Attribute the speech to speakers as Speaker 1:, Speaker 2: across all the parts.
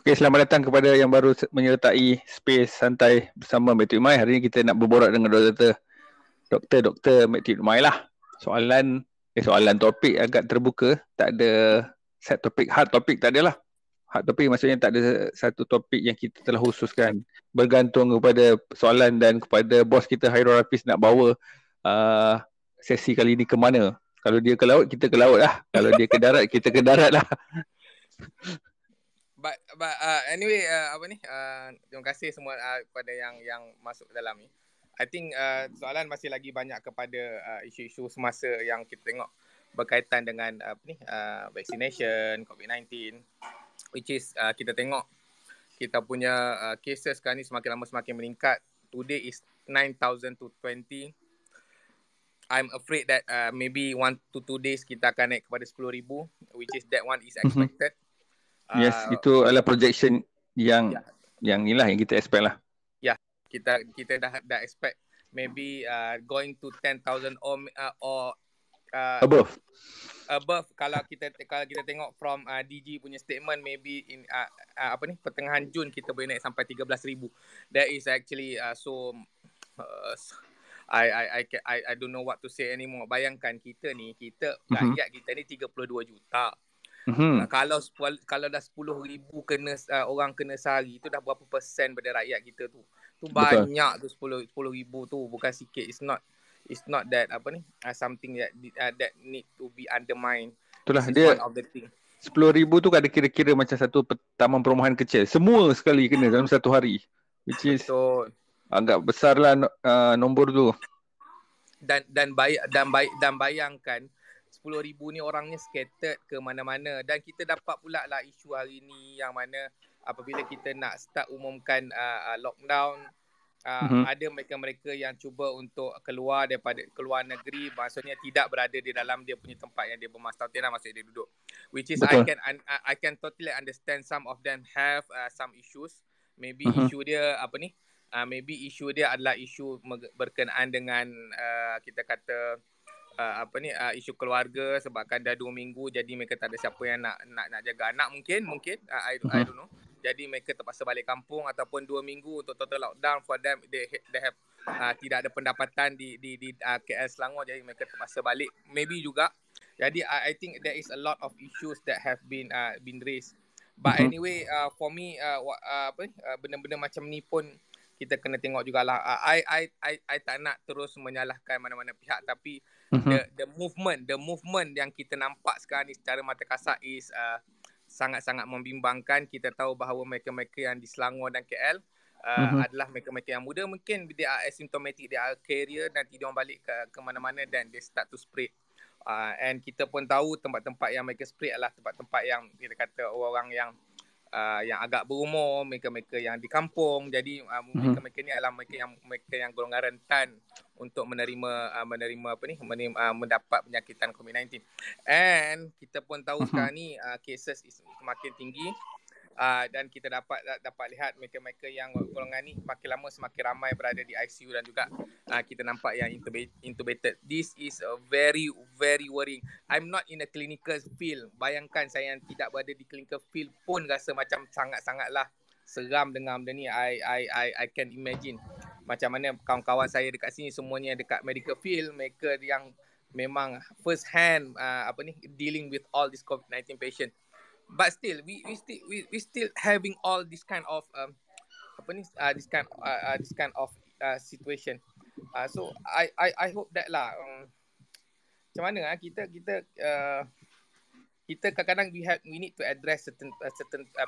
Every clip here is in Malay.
Speaker 1: Okay, selamat datang kepada yang baru menyertai Space Santai bersama Matthew Mai. Hari ini kita nak berborak dengan Dr. Matthew Mai lah. Soalan topik agak terbuka. Tak ada set topik, hard topik tak ada lah. Hard topik maksudnya tak ada satu topik yang kita telah khususkan. Bergantung kepada soalan dan kepada bos kita Hairul Hafiz nak bawa sesi kali ini ke mana. Kalau dia ke laut, kita ke laut lah. Kalau dia ke darat, kita ke darat lah.
Speaker 2: But anyway, terima kasih semua kepada yang masuk ke dalam ni. I think soalan masih lagi banyak kepada isu-isu semasa yang kita tengok berkaitan dengan vaccination, COVID-19, which is kita tengok kita punya cases sekarang ni semakin lama semakin meningkat. Today is 9,000 to 20. I'm afraid that maybe 1 to 2 days kita akan naik kepada 10,000, which is that one is expected.
Speaker 1: Yes, itu adalah projection yang inilah yang kita expect lah.
Speaker 2: Ya, kita dah expect maybe going to 10,000 or
Speaker 1: above.
Speaker 2: Kalau kita tengok from DG punya statement, maybe in pertengahan Jun kita boleh naik sampai 13,000. That is actually I don't know what to say anymore. Bayangkan rakyat kita ni 32 juta. Kalau dah 10,000 orang kena sehari, tu dah berapa persen pada rakyat kita tu? Tu banyak tu 10,000 tu, bukan sikit. It's not that something that need to be undermined.
Speaker 1: Itulah
Speaker 2: This is
Speaker 1: dia.
Speaker 2: one of the thing.
Speaker 1: 10,000 tu ada kira-kira macam satu taman perumahan kecil. Semua sekali kena dalam satu hari. Which is
Speaker 2: betul.
Speaker 1: Agak besar lah nombor tu.
Speaker 2: Dan bayangkan 10,000 ni orangnya scattered ke mana-mana, dan kita dapat pula lah isu hari ni yang mana apabila kita nak start umumkan lockdown, ada mereka-mereka yang cuba untuk keluar negeri, maksudnya tidak berada di dalam dia punya tempat yang dia bermastautin lah, maksudnya dia duduk, which is I can totally understand some of them have some issues. Maybe isu dia maybe isu dia adalah isu berkenaan dengan kita kata isu keluarga, sebabkan dah 2 minggu jadi mereka tak ada siapa yang nak jaga anak, mungkin I don't know. Jadi mereka terpaksa balik kampung, ataupun 2 minggu untuk total lockdown for them, they have tidak ada pendapatan di KL Selangor, jadi mereka terpaksa balik, maybe juga. Jadi I think there is a lot of issues that have been raised. But anyway, for me benda-benda macam ni pun kita kena tengok jugalah. I tak nak terus menyalahkan mana-mana pihak, tapi the movement yang kita nampak sekarang ni secara mata kasar is sangat-sangat membimbangkan. Kita tahu bahawa mereka-mereka yang di Selangor dan KL adalah mereka-mereka yang muda, mungkin they are asymptomatic, they are carrier, dan tidak balik ke mana-mana, dan they start to spread. And kita pun tahu tempat-tempat yang mereka spread adalah tempat-tempat yang kita kata orang yang agak berumur, mereka-mereka yang di kampung. Jadi mereka-mereka ni adalah mereka yang golongan rentan untuk mendapat penyakitan COVID-19. And kita pun tahu sekarang ni cases semakin tinggi, dan kita dapat lihat mereka-mereka yang golongan ni makin lama semakin ramai berada di ICU, dan juga kita nampak yang intubated. This is very very worrying. I'm not in a clinical field. Bayangkan saya yang tidak berada di clinical field pun rasa macam sangat-sangatlah seram dengan benda ni. I can imagine macam mana kawan-kawan saya dekat sini semuanya dekat medical field, mereka yang memang first hand dealing with all this COVID-19 patient. But still, we still having all this kind of this kind of situation. So I hope that lah. Macam mana kita kadang-kadang we need to address certain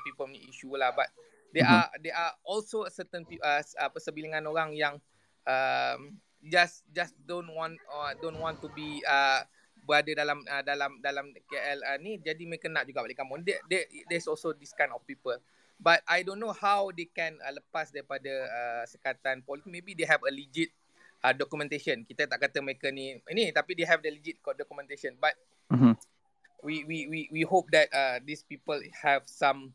Speaker 2: people punya issue lah, but there are also certain sebilangan orang yang just don't want to be berada dalam KL ni, jadi mereka nak juga balik kampung. There's also this kind of people, but I don't know how they can lepas daripada sekatan politik. Maybe they have a legit documentation. Kita tak kata mereka ni tapi they have the legit documentation, but we hope that these people have some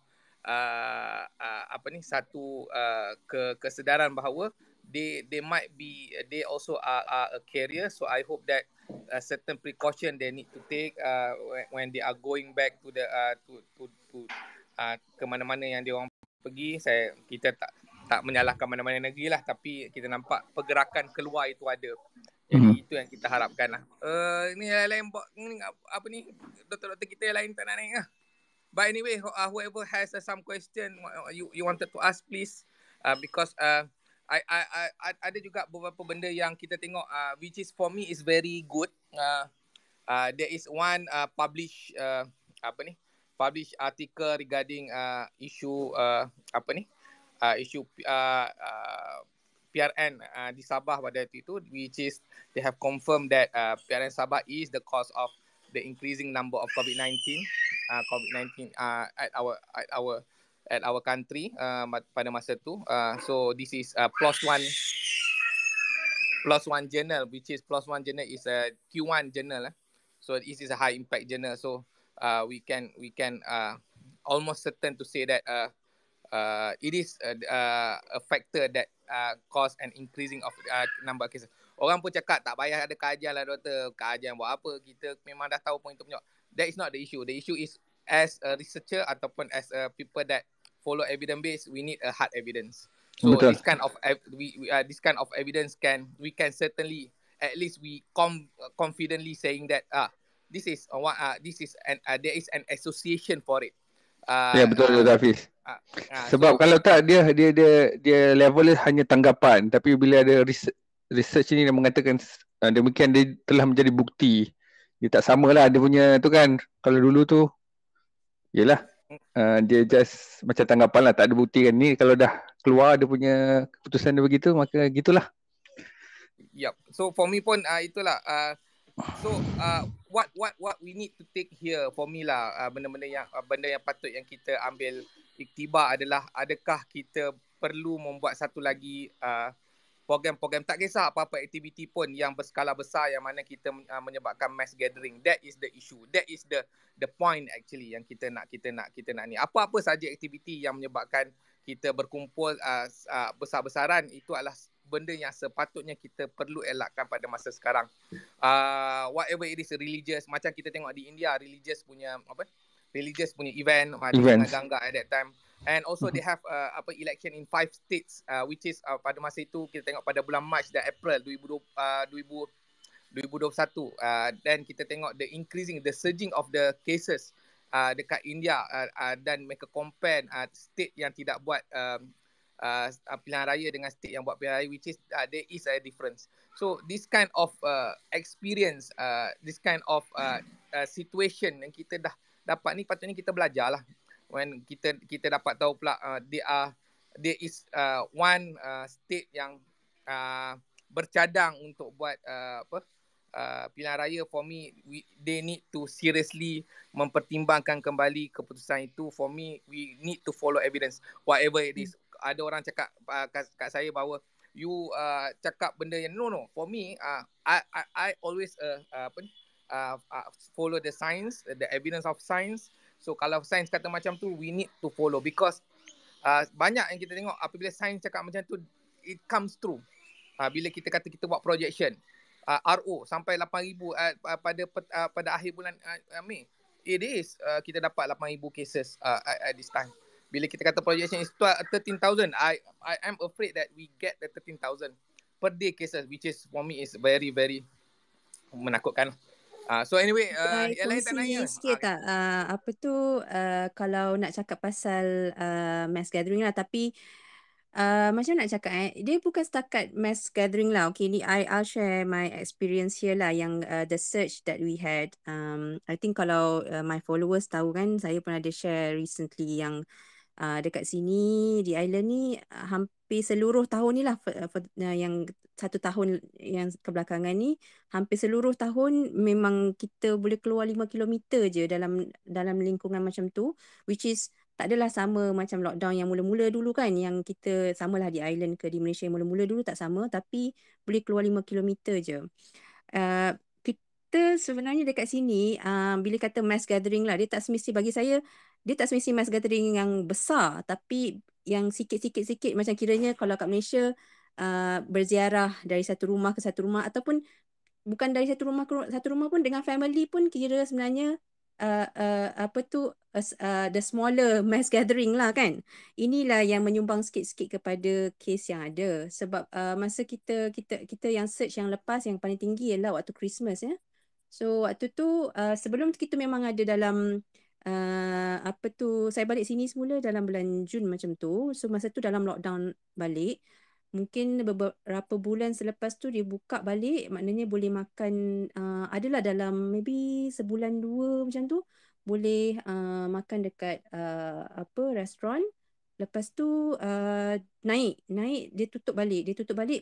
Speaker 2: satu kesedaran bahawa they might be, they also are a carrier. So I hope that certain precaution they need to take when they are going back to the to ke mana-mana yang dia orang pergi, kita tak menyalahkan mana-mana negeri lah, tapi kita nampak pergerakan keluar itu ada. Jadi itu yang kita harapkan lah. Ni lain apa ni, doktor-doktor kita yang lain tak nak naik lah. But anyway, whoever has some question you wanted to ask, please, because ada juga beberapa benda yang kita tengok, which is for me is very good. There is one published article regarding issue issue PRN di Sabah pada itu, which is they have confirmed that PRN Sabah is the cause of the increasing number of COVID-19 at our country pada masa tu. So this is PLOS One journal, which is PLOS One journal is a Q1 journal. So this is a high impact journal. So we can almost certain to say that it is a factor that cause an increasing of number of cases. Orang pun cakap tak payah ada kajian lah doktor, kajian buat apa, kita memang dah tahu point tu punya. That is not the issue. The issue is as a researcher ataupun as a people that follow evidence based, we need a hard evidence. So betul. This kind of evidence we can certainly, at least we confidently saying that there is an association for it.
Speaker 1: Ya betul Hafiz. Sebab kalau tak dia level hanya tanggapan, tapi bila ada research ni dia mengatakan demikian, dia telah menjadi bukti. Dia tak samalah dia punya tu kan. Kalau dulu tu yalah dia just macam tanggapan lah, tak ada bukti kan. Ni kalau dah keluar dia punya keputusan dia begitu, maka gitulah.
Speaker 2: Yep. So for me pun itulah. So what we need to take here for me lah, benda yang patut yang kita ambil iktibar adalah, adakah kita perlu membuat satu lagi program-program, tak kisah apa-apa aktiviti pun yang berskala besar yang mana kita menyebabkan mass gathering. That is the issue. That is the point actually yang kita nak ni. Apa-apa saja aktiviti yang menyebabkan kita berkumpul besar-besaran, itu adalah benda yang sepatutnya kita perlu elakkan pada masa sekarang. Whatever it is religious, macam kita tengok di India, religious punya event, dengan gangga at that time. And also they have election in 5 states, which is pada masa itu kita tengok pada bulan Mac dan April 2021. Dan kita tengok the surging of the cases dekat India, dan mereka compare state yang tidak buat pilihan raya dengan state yang buat pilihan raya, which is there is a difference. So this kind of experience, this kind of situation yang kita dah dapat ni, patutnya kita belajar lah. When kita dapat tahu pula there is one state yang bercadang untuk buat pilihan raya. For me, they need to seriously mempertimbangkan kembali keputusan itu. For me, we need to follow evidence, whatever it is. Ada orang cakap kat saya bahawa you cakap benda yang no. For me, I always follow the science, the evidence of science. So kalau sains kata macam tu, we need to follow, because banyak yang kita tengok apabila sains cakap macam tu, it comes true. Bila kita kata kita buat projection, RO sampai 8,000 pada akhir bulan Mei, it is kita dapat 8,000 cases at this time. Bila kita kata projection is 13,000, I am afraid that we get the 13,000 per day cases, which is for me is very very menakutkan. So anyway, yang lain tak nanya
Speaker 3: sikit tak kalau nak cakap pasal mass gathering lah, tapi macam nak cakap dia bukan setakat mass gathering lah. Okay, ni I'll share my experience here lah, yang the search that we had. I think kalau my followers tahu kan, saya pun ada share recently yang dekat sini di island ni hampir seluruh tahun ni lah, yang 1 tahun yang kebelakangan ni, hampir seluruh tahun memang kita boleh keluar 5 kilometer je dalam lingkungan macam tu, which is tak adalah sama macam lockdown yang mula-mula dulu kan, yang kita samalah di island ke di Malaysia yang mula-mula dulu tak sama, tapi boleh keluar 5 kilometer je. Kita sebenarnya dekat sini bila kata mass gathering lah, dia tak semesti, bagi saya dia tak semesti mass gathering yang besar, tapi yang sikit-sikit macam kiranya kalau kat Malaysia berziarah dari satu rumah ke satu rumah, ataupun bukan dari satu rumah ke satu rumah pun, dengan family pun kira sebenarnya the smaller mass gathering lah kan. Inilah yang menyumbang sikit-sikit kepada kes yang ada. Sebab masa kita yang search yang lepas yang paling tinggi ialah waktu Christmas ya. So waktu tu sebelum kita memang ada dalam saya balik sini semula dalam bulan Jun macam tu. So masa tu dalam lockdown balik. Mungkin beberapa bulan selepas tu dia buka balik, maknanya boleh makan, adalah dalam maybe sebulan dua macam tu, boleh makan dekat restoran. Lepas tu naik dia tutup balik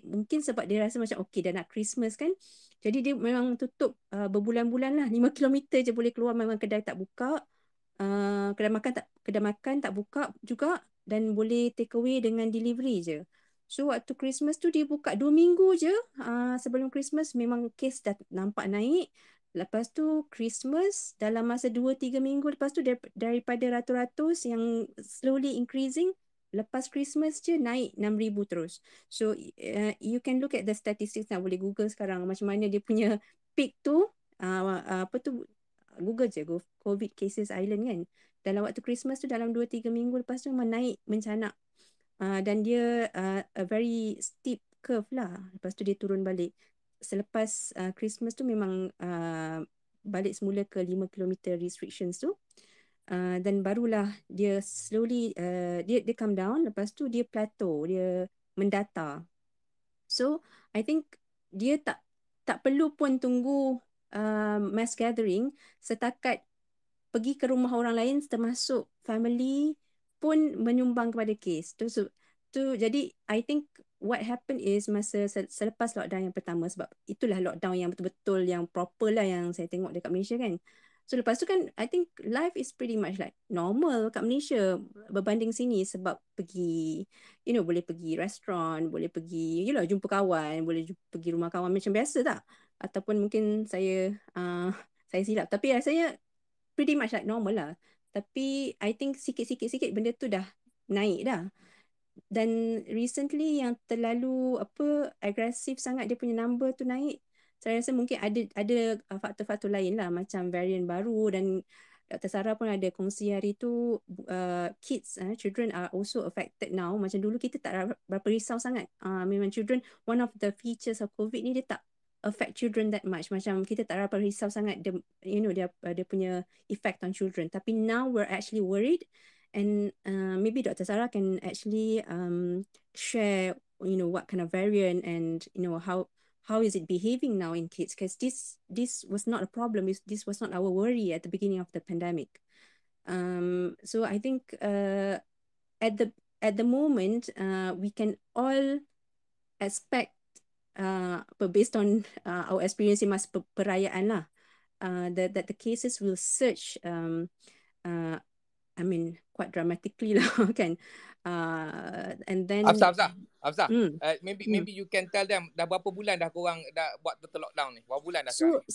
Speaker 3: mungkin sebab dia rasa macam okey dah nak Christmas kan. Jadi dia memang tutup berbulan-bulan lah. 5 kilometer je boleh keluar, memang kedai tak buka. Kedai makan tak buka juga, dan boleh take away dengan delivery je. So waktu Christmas tu dia buka 2 minggu je. Sebelum Christmas memang kes dah nampak naik. Lepas tu Christmas dalam masa 2-3 minggu lepas tu daripada ratus-ratus yang slowly increasing, lepas Christmas je naik 6,000 terus. So you can look at the statistics now, boleh Google sekarang macam mana dia punya peak tu. Google je COVID cases island kan. Dalam waktu Christmas tu dalam 2-3 minggu lepas tu memang naik mencanak. Dan dia a very steep curve lah. Lepas tu dia turun balik. Selepas Christmas tu memang balik semula ke 5 km restrictions tu. Dan barulah dia slowly dia come down. Lepas tu dia plateau, dia mendata. So I think dia tak perlu pun tunggu mass gathering, setakat pergi ke rumah orang lain termasuk family pun menyumbang kepada kes tu. Jadi I think what happened is masa selepas lockdown yang pertama, sebab itulah lockdown yang betul-betul yang proper lah yang saya tengok dekat Malaysia kan. So lepas tu kan I think life is pretty much like normal kat Malaysia berbanding sini, sebab pergi boleh pergi restoran, boleh pergi jumpa kawan, boleh pergi rumah kawan macam biasa tak? Ataupun mungkin saya silap, tapi rasanya pretty much like normal lah. Tapi I think sikit-sikit benda tu dah naik dah. Dan recently yang terlalu agresif sangat dia punya number tu naik. Saya rasa mungkin ada faktor-faktor lain lah, macam varian baru. Dan Dr. Sarah pun ada kongsi hari tu, children are also affected now. Macam dulu kita tak berapa risau sangat. Memang children, one of the features of COVID ni, dia tak affect children that much. Macam kita tak berapa risau sangat dia punya effect on children. Tapi now we're actually worried. And maybe Dr. Sarah can actually share, what kind of variant, and how is it behaving now in kids? Because this was not a problem. This was not our worry at the beginning of the pandemic. So I think at the moment we can all expect based on our experience in masa perayaan lah, that the cases will surge. I mean, quite dramatically lah kan. And then
Speaker 2: Hafsah, maybe you can tell them dah berapa bulan dah korang dah buat total lockdown ni? Berapa bulan dah sekarang ni?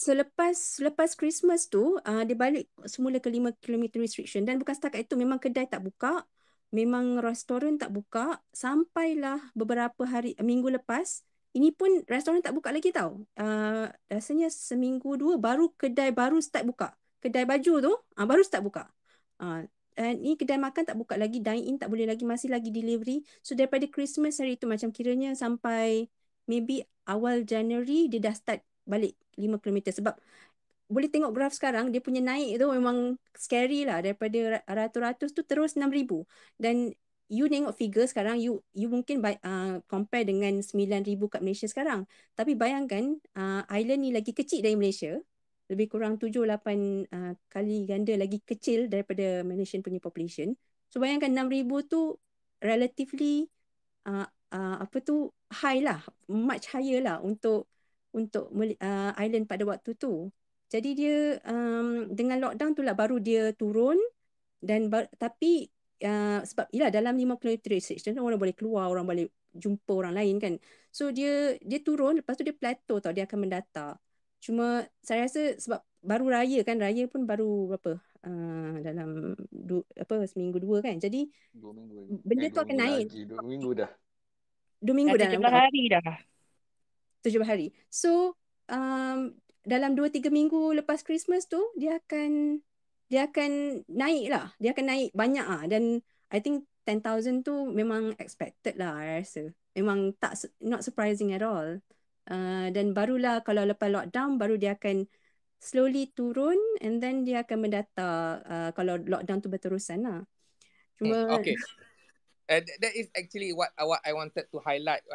Speaker 3: Selepas Christmas tu dia balik semula ke 5 km restriction. Dan bukan setakat itu, memang kedai tak buka, memang restoran tak buka, sampailah beberapa minggu lepas. Ini pun restoran tak buka lagi tau. Rasanya seminggu dua baru kedai baru start buka. Kedai baju tu baru start buka. Ni kedai makan tak buka lagi, dine in tak boleh lagi, masih lagi delivery. So daripada Christmas hari tu, macam kiranya sampai maybe awal January dia dah start balik 5 km. Sebab boleh tengok graf sekarang, dia punya naik tu memang scary lah. Daripada ratus-ratus tu terus 6,000. Dan you tengok figure sekarang, you mungkin compare dengan 9,000 kat Malaysia sekarang. Tapi bayangkan island ni lagi kecil dari Malaysia. Lebih kurang 7-8 kali ganda lagi kecil daripada Malaysian punya population. So bayangkan 6,000 tu relatively high lah, much higher lah untuk island pada waktu tu. Jadi dia dengan lockdown tu lah baru dia turun. Dan tapi sebab dalam 5 km restriction orang boleh keluar, orang boleh jumpa orang lain kan. So dia turun, lepas tu dia plateau tau, dia akan mendata. Cuma saya rasa sebab baru raya kan, raya pun baru berapa dalam seminggu dua kan. Jadi
Speaker 1: 2 minggu
Speaker 3: benda tu akan naik.
Speaker 1: 2 minggu dah.
Speaker 3: 2 minggu dah.
Speaker 4: 17 hari dah.
Speaker 3: 17 hari. So dalam 2-3 minggu lepas Christmas tu dia akan dia akan naik lah. Dia akan naik banyak lah. Dan I think 10,000 tu memang expected lah, I rasa. Memang not surprising at all. Dan barulah kalau lepas lockdown, baru dia akan slowly turun and then dia akan mendata kalau lockdown tu berterusan lah. Cuma
Speaker 2: Okay. That is actually what I wanted to highlight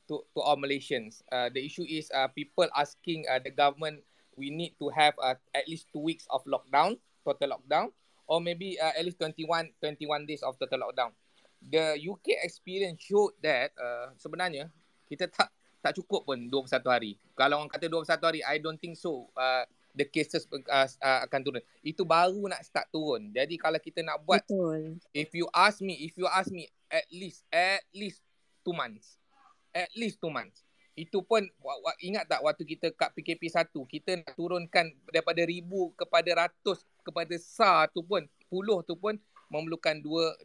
Speaker 2: to all Malaysians. The issue is people asking the government, we need to have at least 2 weeks of lockdown, total lockdown, or maybe at least 21 days of total lockdown. The UK experience showed that sebenarnya kita tak cukup pun 21 hari. Kalau orang kata 21 hari, I don't think so. The cases akan turun. Itu baru nak start turun. Jadi kalau kita nak buat,
Speaker 3: betul.
Speaker 2: If you ask me, at least 2 months. At least 2 months. Itu pun, ingat tak waktu kita kat PKP 1, kita nak turunkan daripada 1,000 kepada ratus, kepada SAR tu pun, 10 tu pun memerlukan 2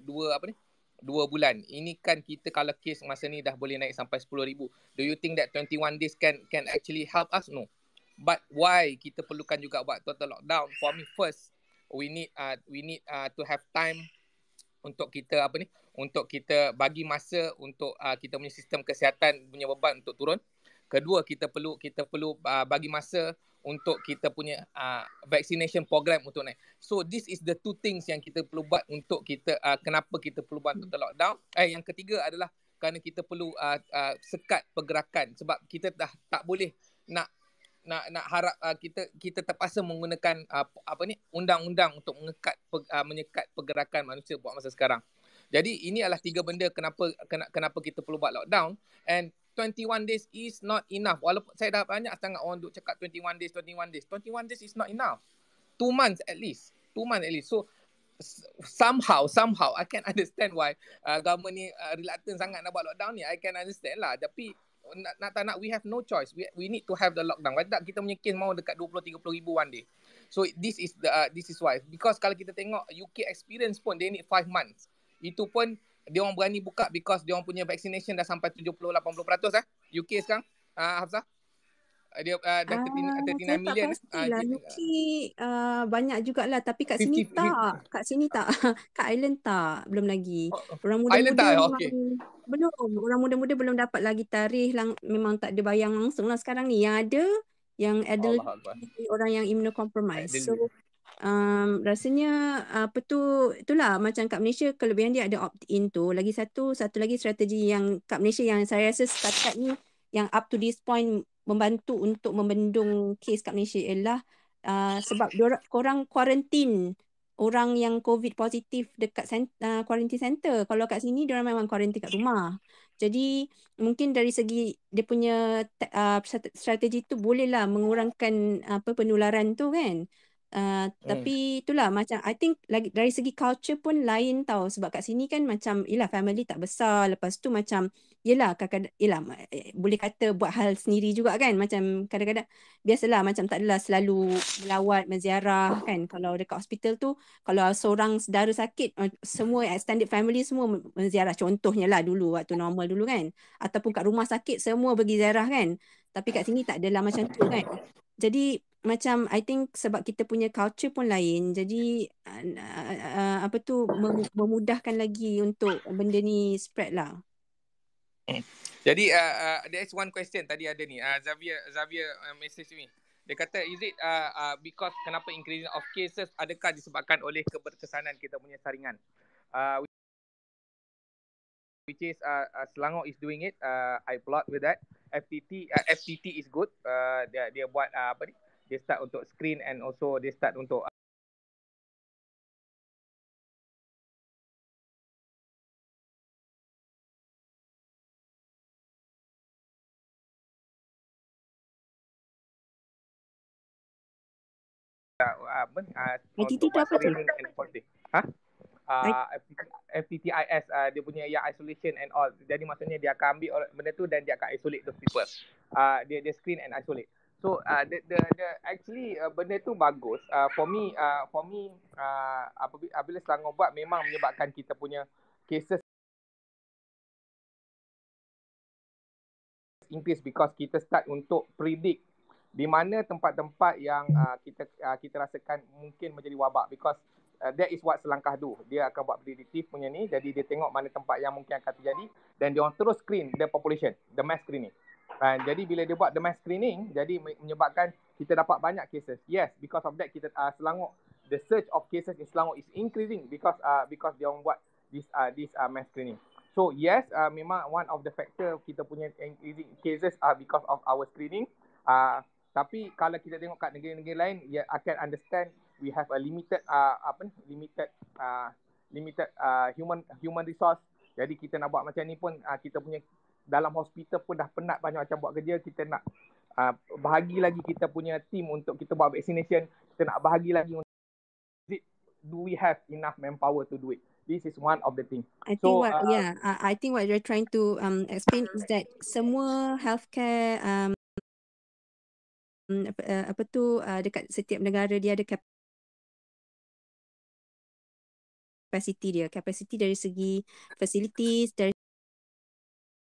Speaker 2: bulan. Ini kan kita kalau kes masa ni dah boleh naik sampai 10,000. Do you think that 21 days can actually help us? No. But why kita perlukan juga buat total lockdown? For me, first, we need to have time untuk kita untuk kita bagi masa untuk kita punya sistem kesihatan punya beban untuk turun. Kedua, kita perlu bagi masa untuk kita punya vaccination program untuk naik. So this is the 2 things yang kita perlu buat untuk kita kenapa kita perlu buat total lockdown. Yang ketiga adalah kerana kita perlu sekat pergerakan sebab kita dah tak boleh nak harap kita terpaksa menggunakan undang-undang untuk menyekat pergerakan manusia buat masa sekarang. Jadi ini adalah 3 benda kenapa kita perlu buat lockdown, and 21 days is not enough. Walaupun saya dah banyak sangat orang duk cakap 21 days. 21 days is not enough. 2 months at least. So somehow I can understand why government ni reluctant sangat nak buat lockdown ni. I can understand lah. Tapi nak tak nak, we have no choice. We need to have the lockdown. Kalau tak, kita punya case mau dekat 20-30 ribu one day. So this is why. Because kalau kita tengok UK experience pun, they need 5 months. Itu pun dia orang berani buka because dia orang punya vaccination dah sampai 70-80%. UK sekarang, Hafsah? Dia dah 39
Speaker 3: Saya tak
Speaker 2: million.
Speaker 3: pastilah. UK banyak jugalah. Tapi kat sini tak. Kat sini tak. Kat Ireland tak. Belum lagi. Orang
Speaker 2: Island
Speaker 3: muda-muda
Speaker 2: tak?
Speaker 3: memang
Speaker 2: Okay.
Speaker 3: belum. Orang muda-muda belum dapat lagi tarikh. Memang tak ada bayang langsung lah sekarang ni. Yang ada, yang
Speaker 2: Allah Akbar.
Speaker 3: orang yang immunocompromised. So
Speaker 2: Elderly.
Speaker 3: rasanya itulah macam kat Malaysia kelebihan dia ada opt-in tu. Lagi satu lagi strategi yang kat Malaysia yang saya rasa setakat ni yang up to this point membantu untuk membendung kes kat Malaysia ialah sebab korang quarantine orang yang COVID positif dekat quarantine center. Kalau kat sini diorang memang quarantine kat rumah. Jadi mungkin dari segi dia punya strategi tu bolehlah mengurangkan penularan tu kan. Tapi itulah macam I think lagi dari segi culture pun lain tau, sebab kat sini kan macam yelah family tak besar, lepas tu macam yelah kadang-kadang boleh kata buat hal sendiri juga kan, macam kadang-kadang biasalah macam tak adalah selalu melawat menziarah kan. Kalau dekat hospital tu kalau seorang saudara sakit semua extended family semua menziarah, contohnya lah dulu waktu normal dulu kan, ataupun kat rumah sakit semua pergi ziarah kan. Tapi kat sini tak adalah macam tu kan. Jadi macam I think sebab kita punya culture pun lain, jadi memudahkan lagi untuk benda ni spread lah.
Speaker 2: Jadi there is one question tadi ada ni. Xavier message me. Dia kata is it because kenapa increasing of cases, adakah disebabkan oleh keberkesanan kita punya saringan? Which is Selangor is doing it. I applaud with that. FTT is good. Dia buat dia start untuk screen and also dia start untuk
Speaker 3: ITT
Speaker 2: untuk
Speaker 3: tu apa tu?
Speaker 2: screening and reporting. FTTIS dia punya isolation and all. Jadi maksudnya dia akan ambil benda tu dan dia akan isolate those people. Dia screen and isolate. So the actually benda tu bagus. For me apabila Selangor buat memang menyebabkan kita punya cases increase because kita start untuk predict di mana tempat-tempat yang kita rasakan mungkin menjadi wabak, because that is what selangkah tu. Dia akan buat prediktif punya ni, jadi dia tengok mana tempat yang mungkin akan terjadi dan dia orang terus screen the population, the mass screening. Jadi bila dia buat the mass screening, jadi menyebabkan kita dapat banyak cases. Yes, because of that kita Selangor, the surge of cases in Selangor is increasing because dia orang buat this mass screening. So yes, memang one of the factor kita punya increasing cases are because of our screening. Tapi kalau kita tengok kat negara-negara lain, ya akan understand we have a limited human resource. Jadi kita nak buat macam ni pun kita punya dalam hospital pun dah penat banyak macam buat kerja. Kita nak bahagi lagi kita punya team untuk kita buat vaccination. Kita nak bahagi lagi untuk do we have enough manpower to do it. This is one of the things.
Speaker 3: I think what you're trying to explain is that semua healthcare dekat setiap negara dia ada capacity dari segi facilities, dari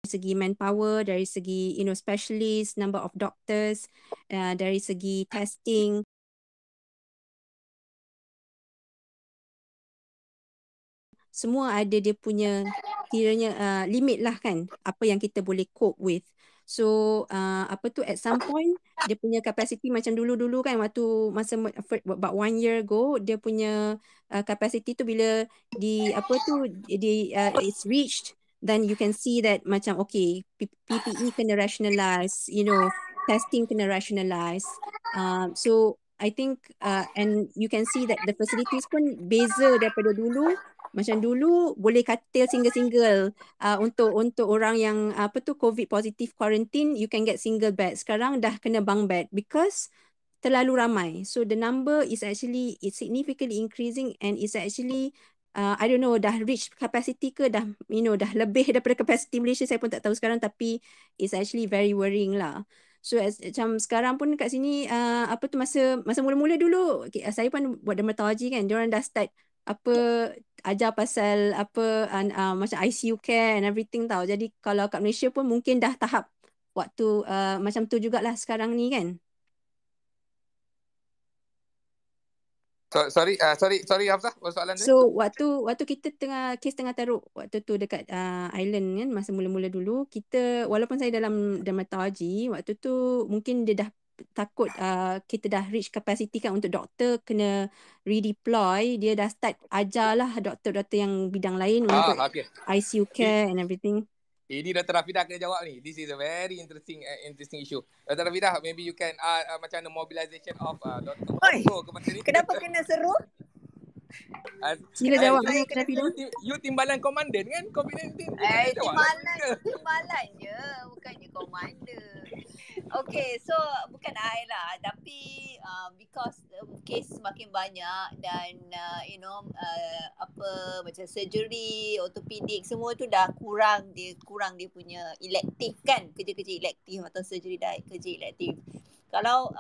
Speaker 3: segi manpower, dari segi specialist, number of doctors, dari segi testing. Semua ada dia punya kiranya limit lah kan, apa yang kita boleh cope with. So at some point dia punya capacity macam dulu-dulu kan, waktu masa about 1 year ago, dia punya capacity tu bila it's reached, then you can see that macam okay, PPE kena rationalize, testing kena rationalize. So I think and you can see that the facilities pun beza daripada dulu. Macam dulu boleh katil single-single untuk orang yang COVID positive quarantine, you can get single bed. Sekarang dah kena bunk bed because terlalu ramai. So the number is significantly increasing and it's actually I don't know dah reach capacity ke dah dah lebih daripada capacity Malaysia, saya pun tak tahu sekarang, tapi it's actually very worrying lah. So macam sekarang pun kat sini masa mula-mula dulu saya pun buat dermatology kan, diorang dah start ajar pasal macam ICU care and everything tau. Jadi kalau kat Malaysia pun mungkin dah tahap waktu macam tu jugalah sekarang ni kan.
Speaker 2: Sorry Hafsah, soalan tadi.
Speaker 3: So waktu kita kes tengah teruk waktu tu dekat island kan, masa mula-mula dulu kita, walaupun saya dalam dermatology, waktu tu mungkin dia dah takut kita dah reach capacity kan untuk doktor kena redeploy, dia dah start ajar lah doktor-doktor yang bidang lain untuk ICU care and everything.
Speaker 2: Ini Dr. Rafidah kena jawab ni. This is a very interesting issue. Dr. Rafidah, maybe you can macam the mobilization of Dr. Otto kepada ni.
Speaker 4: Kenapa kena seru?
Speaker 3: Sila jawab ni Dr. Rafidah.
Speaker 2: You timbalan komandan kan COVID-19?
Speaker 4: Timbalan je, bukannya komandan. Okay, so bukan I lah, tapi because kes semakin banyak dan macam surgery, ortopedik, semua tu dah kurang dia punya elective kan, kerja-kerja elective atau surgery dah kerja elective. Kalau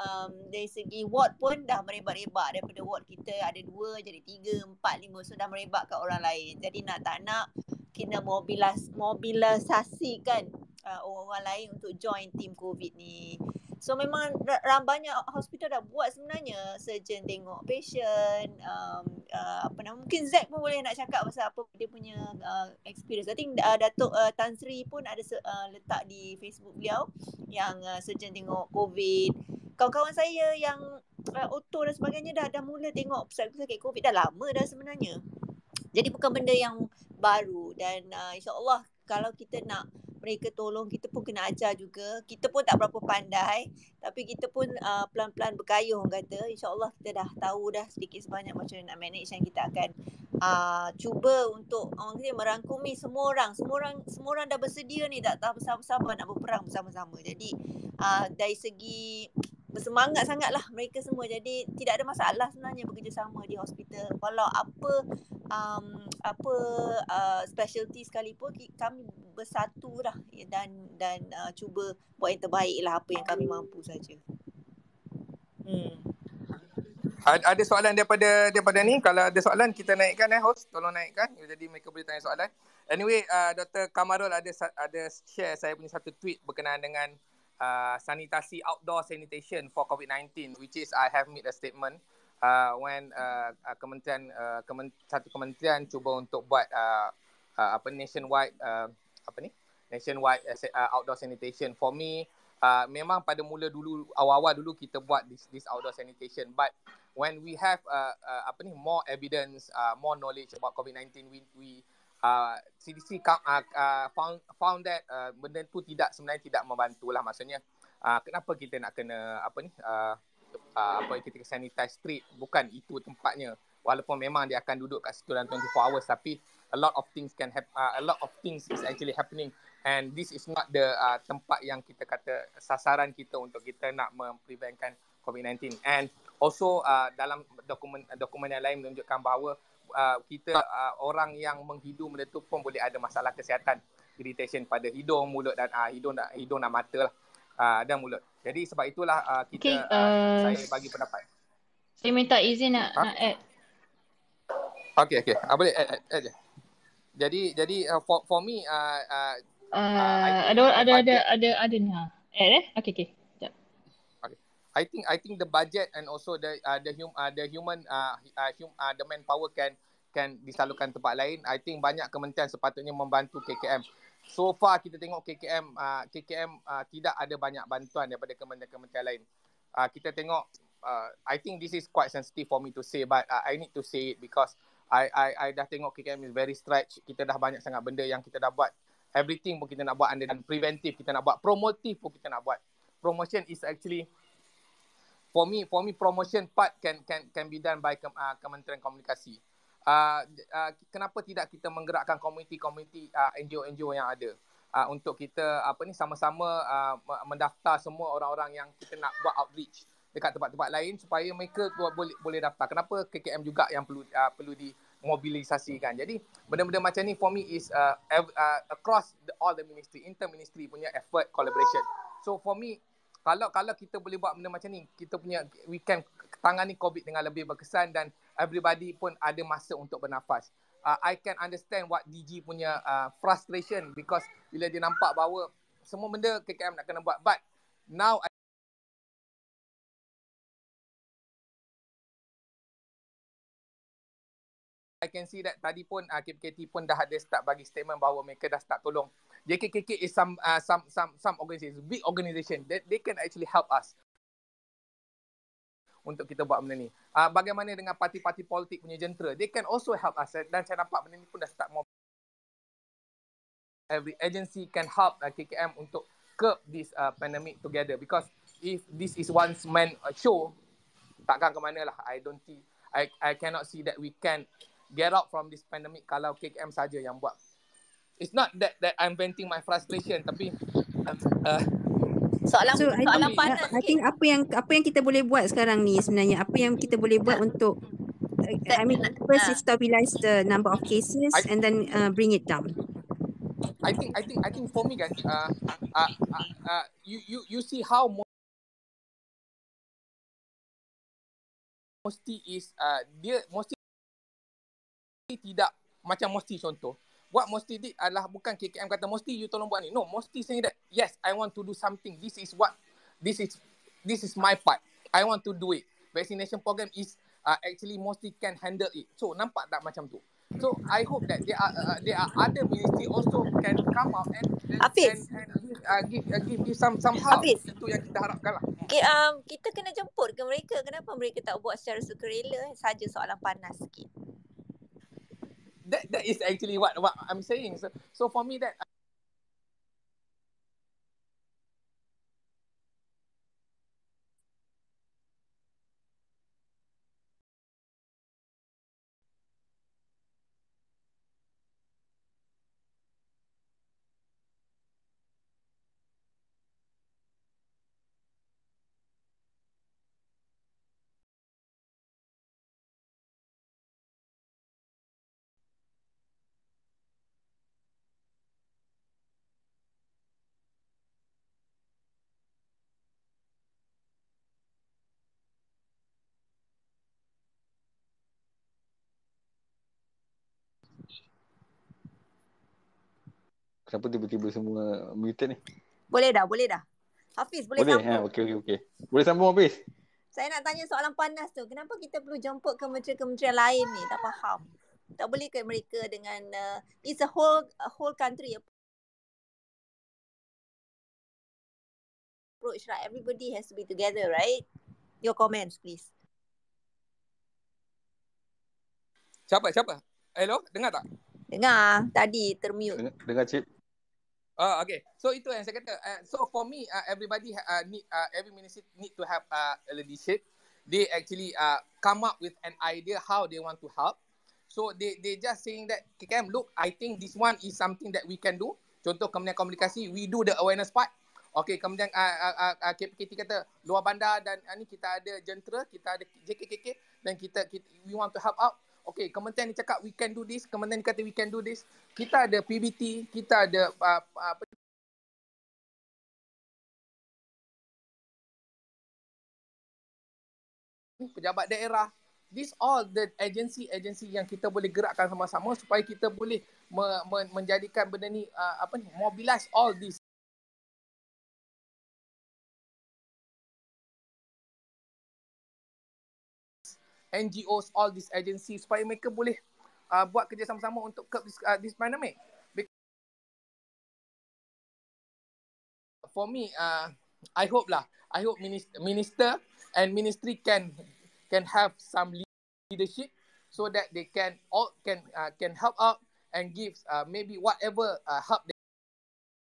Speaker 4: dari segi ward pun dah merebak-rebak, daripada ward kita ada 2 jadi 3, 4, 5, so dah merebak kat orang lain. Jadi nak tak nak kena mobilisasikan orang lain untuk join team COVID ni. So memang banyak hospital dah buat sebenarnya. Surgeon tengok patient, mungkin Zack pun boleh nak cakap pasal apa dia punya experience. I think Datuk Tan Sri pun ada letak di Facebook beliau yang surgeon tengok COVID. Kawan-kawan saya yang Otto dan sebagainya dah mula tengok sakit COVID dah lama dah sebenarnya. Jadi bukan benda yang baru dan insya-Allah kalau kita nak mereka tolong, kita pun kena ajar juga. Kita pun tak berapa pandai, tapi kita pun pelan-pelan berkayuh orang kata. InsyaAllah kita dah tahu dah sedikit sebanyak macam nak manage, yang kita akan cuba untuk orang kata merangkumi semua orang dah bersedia ni, tak tahu bersama-sama nak berperang bersama-sama. Jadi dari segi bersemangat sangatlah mereka semua. Jadi tidak ada masalah sebenarnya bekerjasama di hospital. Kalau apa specialty sekalipun, kami bersatu lah dan cuba buat yang terbaik lah apa yang kami mampu saja.
Speaker 2: Ada soalan daripada ni? Kalau ada soalan kita naikkan host, tolong naikkan. Jadi mereka boleh tanya soalan. Anyway, Dr. Kamarul ada share saya punya satu tweet berkenaan dengan sanitasi outdoor sanitation for COVID-19, which is I have made a statement when satu kementerian cuba untuk buat nationwide outdoor sanitation. For me, memang pada mula dulu, awal-awal dulu kita buat this outdoor sanitation, but when we have more evidence, more knowledge about COVID-19, we CDC found that benda tu sebenarnya tidak membantu lah. Maksudnya kenapa kita nak kena kita sanitize street, bukan itu tempatnya. Walaupun memang dia akan duduk kat situ dalam 24 hours, tapi a lot of things is actually happening, and this is not the tempat yang kita kata sasaran kita untuk kita nak mempreventkan COVID-19. And also dalam dokumen yang lain menunjukkan bahawa kita orang yang menghidu benda tu pun boleh ada masalah kesihatan, irritation pada hidung, mulut dan hidung dan mata lah, dan mulut. Jadi sebab itulah saya bagi pendapat.
Speaker 5: Saya minta izin nak add.
Speaker 2: Okay. Boleh add je. Jadi for me
Speaker 5: ada ni ha. Okay. Sekejap.
Speaker 2: Okay. I think the budget and also the human the manpower can disalurkan tempat lain. I think banyak kementerian sepatutnya membantu KKM. So far kita tengok KKM tidak ada banyak bantuan daripada kementerian lain. Kita tengok I think this is quite sensitive for me to say, but I need to say it because I dah tengok KKM is very stretched. Kita dah banyak sangat benda yang kita dah buat. Everything pun kita nak buat, dan preventive kita nak buat, promotive pun kita nak buat. Promotion is actually for me promotion part can be done by Kementerian Komunikasi. Kenapa tidak kita menggerakkan community NGO yang ada untuk kita sama-sama mendaftar semua orang-orang yang kita nak buat outreach dekat tempat-tempat lain supaya mereka boleh daftar. Kenapa KKM juga yang perlu dimobilisasikan. Jadi benda-benda macam ni for me is across all the ministry, inter-ministry punya effort, collaboration. So for me, kalau kita boleh buat benda macam ni, we can tangani COVID dengan lebih berkesan dan everybody pun ada masa untuk bernafas. I can understand what DG punya frustration because bila dia nampak bahawa semua benda KKM nak kena buat, but now I can see that tadi pun KPKT pun dah ada start bagi statement bahawa mereka dah start tolong. JKKK is some organization, big organization that they can actually help us untuk kita buat benda ni. Bagaimana dengan parti-parti politik punya jentera? They can also help us, dan saya nampak benda ni pun dah start more. Every agency can help KKM untuk curb this pandemic together, because if this is one man show, takkan ke mana lah. I cannot see that we can get out from this pandemic kalau KKM saja yang buat. It's not that I'm venting my frustration, tapi
Speaker 4: soalan panas.
Speaker 3: I think apa yang kita boleh buat sekarang ni sebenarnya, apa yang kita boleh buat untuk first is stabilize the number of cases and then bring it down.
Speaker 2: I think for me kan, you see how Mosti is dia Mosti tidak macam Mosti contoh. What Mosti did adalah bukan KKM kata Mosti you tolong buat ni. No, Mosti saying that yes, I want to do something. This is my part. I want to do it. Vaccination program is actually Mosti can handle it. So nampak tak macam tu? So I hope that there are other ministry also can come out and give some help. Itu yang kita harapkan lah.
Speaker 4: Okay, kita kena jemput ke mereka. Kenapa mereka tak buat secara sukarela? Saja soalan panas sikit.
Speaker 2: That is actually what I'm saying. So for me that
Speaker 1: Kenapa tiba-tiba semua muted ni?
Speaker 4: Boleh dah. Hafiz, boleh
Speaker 1: Boleh?
Speaker 4: sambung?
Speaker 1: Okey. Boleh sambung habis?
Speaker 4: Saya nak tanya soalan panas tu. Kenapa kita perlu jemput kementerian-kementerian lain ni? Tak faham. Tak boleh ke mereka dengan it's a whole country approach, right? Everybody has to be together, right? Your comments, please.
Speaker 2: Siapa? Hello, dengar tak?
Speaker 4: Dengar, tadi termute.
Speaker 1: Dengar Cip.
Speaker 2: Okay. So itu yang saya kata. So for me, everybody every ministry need to have a leadership. They actually come up with an idea how they want to help. So they just saying that, KKM, look, I think this one is something that we can do. Contoh Kementerian Komunikasi, we do the awareness part. Okay, kemudian KPKT kata luar bandar dan ni kita ada jentera, kita ada JKKK dan kita we want to help out. Okay, kementerian ni cakap we can do this, kementerian ni kata we can do this. Kita ada PBT, kita ada pejabat daerah. These all the agency yang kita boleh gerakkan sama-sama supaya kita boleh menjadikan benda ni mobilize all these NGOs, all these agencies supaya mereka boleh buat kerja sama-sama untuk curb this pandemic. For me, I hope minister and ministry can have some leadership so that they can help out and give maybe whatever help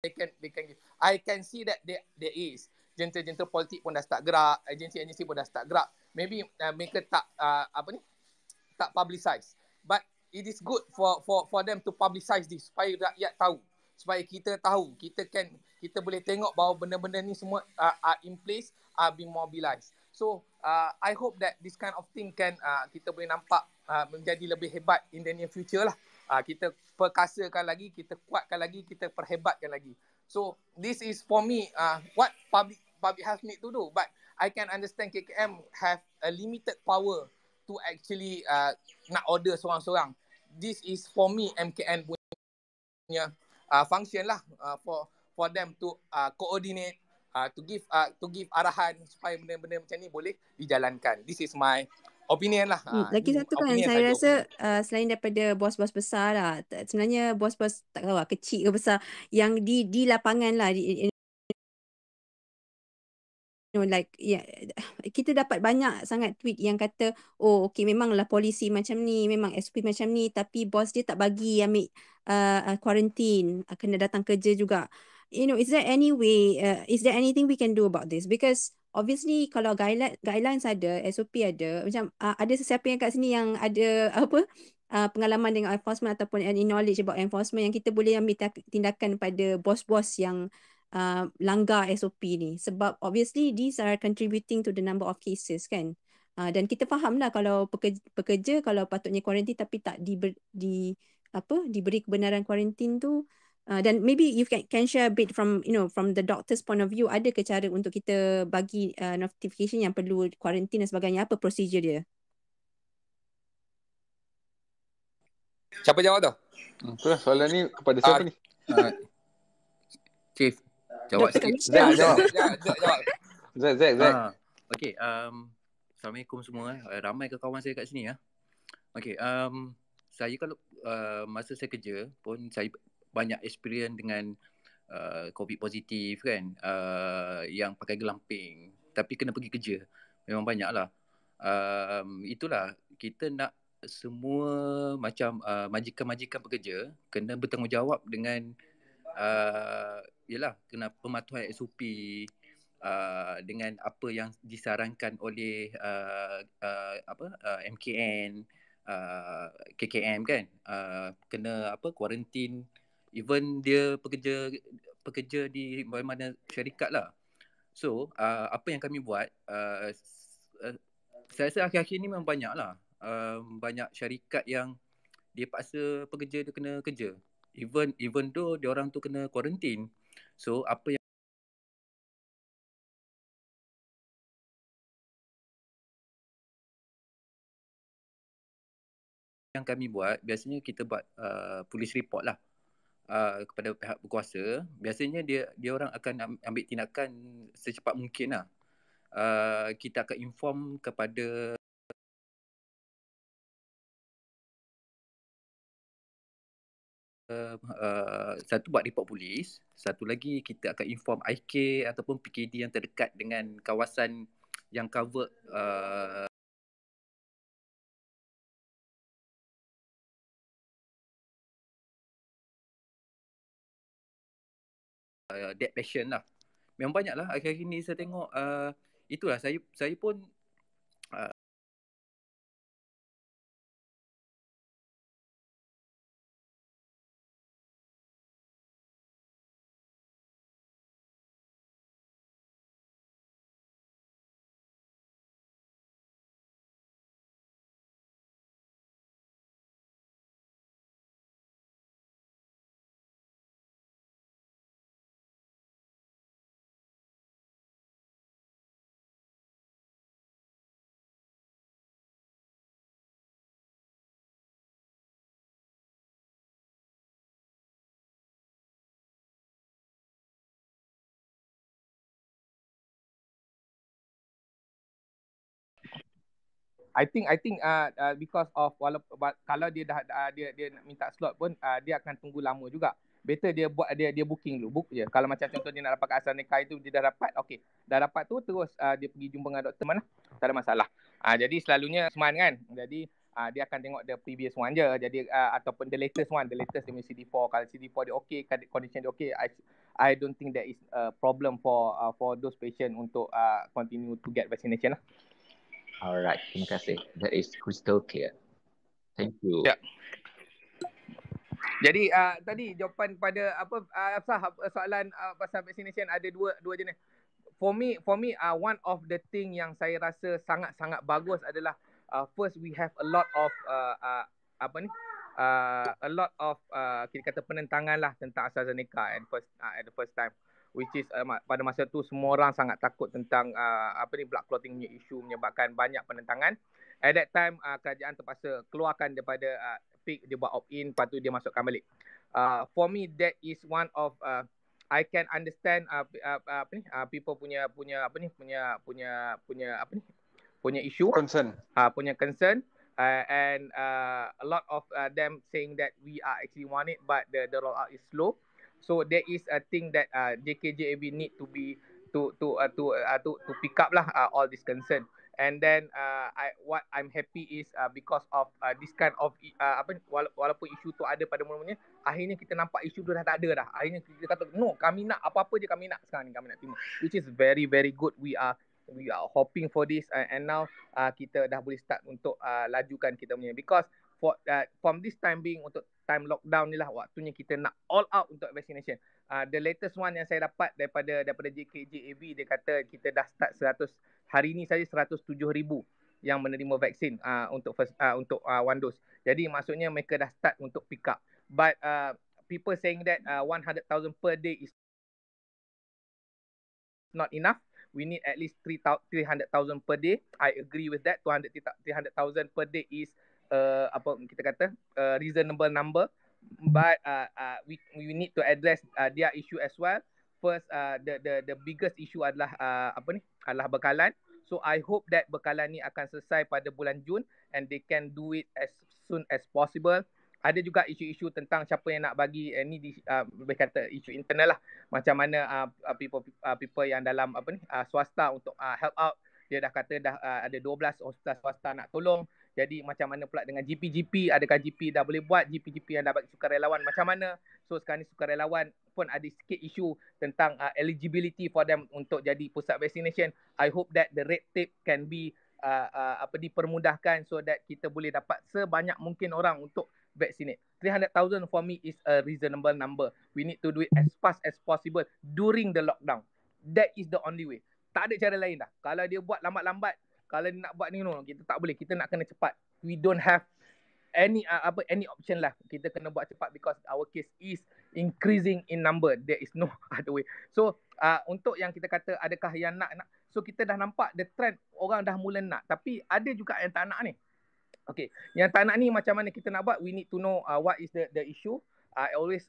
Speaker 2: they can give. I can see that there is jentera-jentera politik pun dah start gerak, agensi pun dah start gerak. Maybe mereka tak tak publicize, but it is good for them to publicize this supaya rakyat tahu, supaya kita tahu, kita boleh tengok bahawa benda-benda ni semua are in place, are being mobilized. So I hope that this kind of thing can kita boleh nampak menjadi lebih hebat in the near future lah. Kita perkasakan lagi, kita kuatkan lagi, kita perhebatkan lagi. So this is for me what public health need to do, but I can understand KKM have a limited power to actually nak order seorang-seorang. This is for me MKN punya function lah for them to coordinate, to give arahan supaya benda-benda macam ni boleh dijalankan. This is my opinion lah.
Speaker 3: Lagi satu kan,
Speaker 2: opinion
Speaker 3: saya
Speaker 2: saja,
Speaker 3: rasa
Speaker 2: opinion.
Speaker 3: selain daripada bos-bos besar lah, sebenarnya bos-bos tak tahu lah, kecil ke besar, yang di lapangan lah, like kita dapat banyak sangat tweet yang kata, oh okay, memanglah polisi macam ni, memang SOP macam ni, tapi bos dia tak bagi ambil quarantine, kena datang kerja juga. Is there any way, is there anything we can do about this? Because obviously kalau guidelines ada, SOP ada, macam ada sesiapa yang kat sini yang ada pengalaman dengan enforcement ataupun any knowledge about enforcement yang kita boleh ambil tindakan pada bos-bos yang langgar SOP ni, sebab obviously these are contributing to the number of cases kan. Dan kita faham lah kalau pekerja kalau patutnya kuarantin tapi tak diberi kebenaran kuarantin tu. Dan maybe you can share a bit from from the doctor's point of view, ada ke cara untuk kita bagi notification yang perlu kuarantin dan sebagainya, apa prosedur dia?
Speaker 2: Siapa jawab tu?
Speaker 1: Soalan ni kepada siapa ni?
Speaker 2: Chief, jawab
Speaker 3: Dr.
Speaker 2: sikit.
Speaker 3: Kamisha.
Speaker 2: Jawab.
Speaker 1: Zack.
Speaker 6: Okay, Assalamualaikum semua. Ramai ke kawan saya kat sini ya. Okay, saya kalau masa saya kerja pun saya banyak experience dengan COVID positif kan, yang pakai gelamping tapi kena pergi kerja. Memang banyak lah. Itulah kita nak semua macam majikan-majikan pekerja kena bertanggungjawab dengan ialah kena pematuhan SOP dengan apa yang disarankan oleh MKN, KKM kan, kena kuarantin, even dia pekerja di mana syarikat lah. So apa yang kami buat, saya rasa akhir-akhir ni memang banyak lah, banyak syarikat yang dia paksa pekerja dia kena kerja, even though dia orang tu kena kuarantin. So apa yang kami buat, biasanya kita buat police report lah. kepada pihak berkuasa, biasanya dia orang akan ambil tindakan secepat mungkin lah. Kita akan inform kepada satu buat report polis, satu lagi kita akan inform IK ataupun PKD yang terdekat dengan kawasan yang cover dead patient lah. Memang banyak lah akhir-akhir ni saya tengok. Itulah saya pun
Speaker 2: I think because of walaupun kalau dia dah dia nak minta slot pun dia akan tunggu lama juga. Better dia buat dia booking dulu, book je. Kalau macam contoh dia nak dapat kat AstraZeneca itu dia dah dapat, okey. Dah dapat tu terus dia pergi jumpa dengan doktor mana? Tak ada masalah. Jadi selalunya seman kan. Jadi dia akan tengok the previous one je. Jadi ataupun the latest one, dia punya CD4. Kalau CD4 dia okey, condition dia okey, I don't think there is a problem for those patient untuk continue to get vaccination lah.
Speaker 7: Alright, terima kasih. That is crystal clear. Thank you.
Speaker 2: Ya. Jadi tadi jawapan pada soalan pasal vaccination ada dua jenis. For me one of the thing yang saya rasa sangat-sangat bagus adalah first we have a lot of kita kata penentangan lah tentang AstraZeneca at the first time, which is pada masa tu semua orang sangat takut tentang blood clotting punya isu menyebabkan banyak penentangan. At that time kerajaan terpaksa keluarkan daripada PIK, dia buat opt-in, lepas tu dia masukkan balik. For me that is one of I can understand people punya issue,
Speaker 1: Concern.
Speaker 2: punya concern, and a lot of them saying that we are actually want it, but the rollout is slow. So there is a thing that JKJAB need to be to pick up lah all this concern. And then what I'm happy is because of this kind of walaupun isu tu ada pada mula-mulanya, akhirnya kita nampak isu tu dah tak ada dah. Akhirnya kita kata no, kami nak apa-apa je kami nak sekarang ni, kami nak terima, which is very very good. We are hoping for this, and now kita dah boleh start untuk lajukan kita punya, because from this time being untuk time lockdown ni lah waktunya kita nak all out untuk vaccination. The latest one yang saya dapat daripada JKJAB, dia kata kita dah start 100 hari ni saja 107,000 yang menerima vaksin untuk one dose. Jadi maksudnya mereka dah start untuk pick up. But people saying that 100,000 per day is not enough. We need at least 300,000 per day. I agree with that. 300,000 per day is kita kata reasonable number, but we need to address their issue as well. First, the biggest issue adalah adalah bekalan. So I hope that bekalan ni akan selesai pada bulan Jun, and they can do it as soon as possible. Ada juga isu-isu tentang siapa yang nak bagi ni lebih kata isu internal lah, macam mana people yang dalam swasta untuk help out. Dia dah kata dah ada 12 hospital swasta nak tolong. Jadi macam mana pula dengan GP, adakah GP dah boleh buat, GP yang dah bagi sukarelawan macam mana? So sekarang ni sukarelawan pun ada sikit isu tentang eligibility for them untuk jadi pusat vaccination. I hope that the red tape can be dipermudahkan so that kita boleh dapat sebanyak mungkin orang untuk vaccinate. 300,000 for me is a reasonable number. We need to do it as fast as possible during the lockdown. That is the only way. Tak ada cara lain dah. Kalau dia buat lambat-lambat, kalau dia nak buat ni, no, kita tak boleh. Kita nak kena cepat. We don't have any option lah. Kita kena buat cepat because our case is increasing in number. There is no other way. So untuk yang kita kata adakah yang nak, so kita dah nampak the trend, orang dah mula nak. Tapi ada juga yang tak nak ni. Okay, yang tak nak ni macam mana kita nak buat? We need to know what is the issue. I always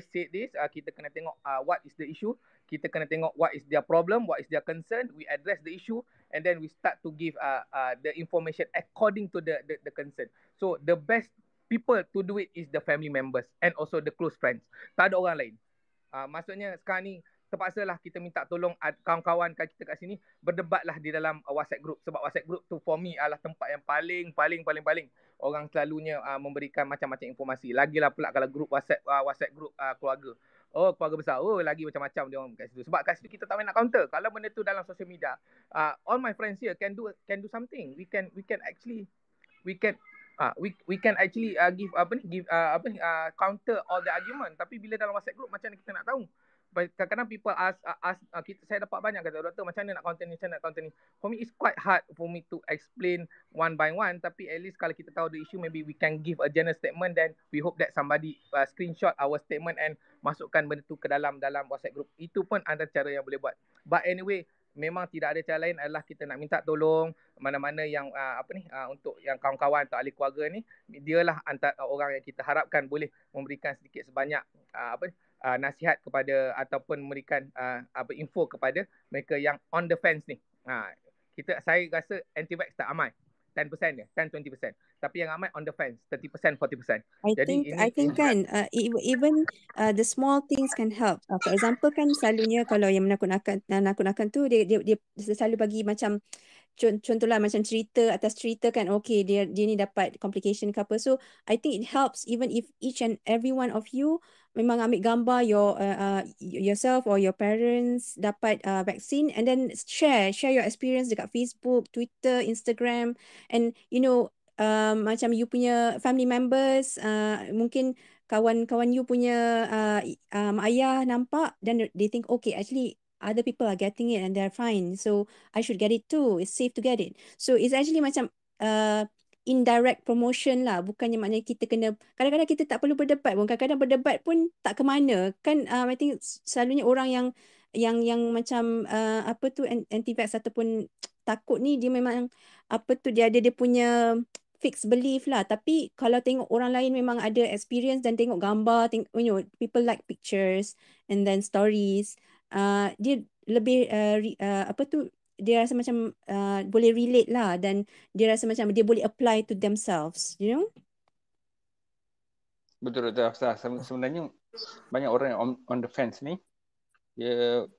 Speaker 2: say this, kita kena tengok what is the issue, kita kena tengok what is their problem, what is their concern, we address the issue, and then we start to give the information according to the concern. So the best people to do it is the family members and also the close friends. Tak ada orang lain. Maksudnya sekarang ni terpaksalah kita minta tolong kawan-kawan kita kat sini berdebatlah di dalam WhatsApp group, sebab WhatsApp group tu for me adalah tempat yang paling orang selalunya memberikan macam-macam informasi. Lagilah pula kalau grup WhatsApp group keluarga. Oh, keluarga besar. Oh, lagi macam-macam dia orang kat situ. Sebab kat situ kita tak main nak counter. Kalau benda tu dalam social media, all my friends here can do something. We can actually give counter all the argument. Tapi bila dalam WhatsApp group macam mana kita nak tahu? Kadang-kadang people ask saya dapat banyak kata, doktor macam mana nak counter ni. For me it's quite hard for me to explain one by one, tapi at least kalau kita tahu the issue, maybe we can give a general statement, then we hope that somebody screenshot our statement and masukkan benda tu ke dalam WhatsApp group. Itu pun ada cara yang boleh buat. But anyway, memang tidak ada cara lain adalah kita nak minta tolong mana-mana yang untuk yang kawan-kawan atau ahli keluarga ni, dialah antara orang yang kita harapkan boleh memberikan sedikit sebanyak nasihat kepada ataupun memberikan info kepada mereka yang on the fence ni. Saya rasa anti-vax tak ramai. 10% je, 10-20%. Tapi yang ramai on the fence, 30%, 40%.
Speaker 3: I think kan even the small things can help. For example kan selalunya kalau yang menakut-nakutkan tu dia selalu bagi macam contohlah macam cerita atas cerita kan, okay dia ni dapat complication ke apa. So I think it helps even if each and every one of you memang ambil gambar yourself or your parents dapat vaksin, and then share your experience dekat Facebook, Twitter, Instagram, and macam you punya family members, mungkin kawan-kawan you punya ayah nampak, then they think okay actually other people are getting it and they're fine, so I should get it too, it's safe to get it. So it's actually macam indirect promotion lah, bukannya maknanya kita kena, kadang-kadang kita tak perlu berdebat pun, kadang-kadang berdebat pun tak ke mana kan. I think selalunya orang yang macam anti-vax ataupun takut ni, dia memang dia ada dia punya fixed belief lah. Tapi kalau tengok orang lain memang ada experience dan tengok gambar, people like pictures and then stories, dia lebih dia rasa macam boleh relate lah, dan dia rasa macam dia boleh apply to themselves,
Speaker 1: Betul. Sebenarnya banyak orang yang on the fence ni, dia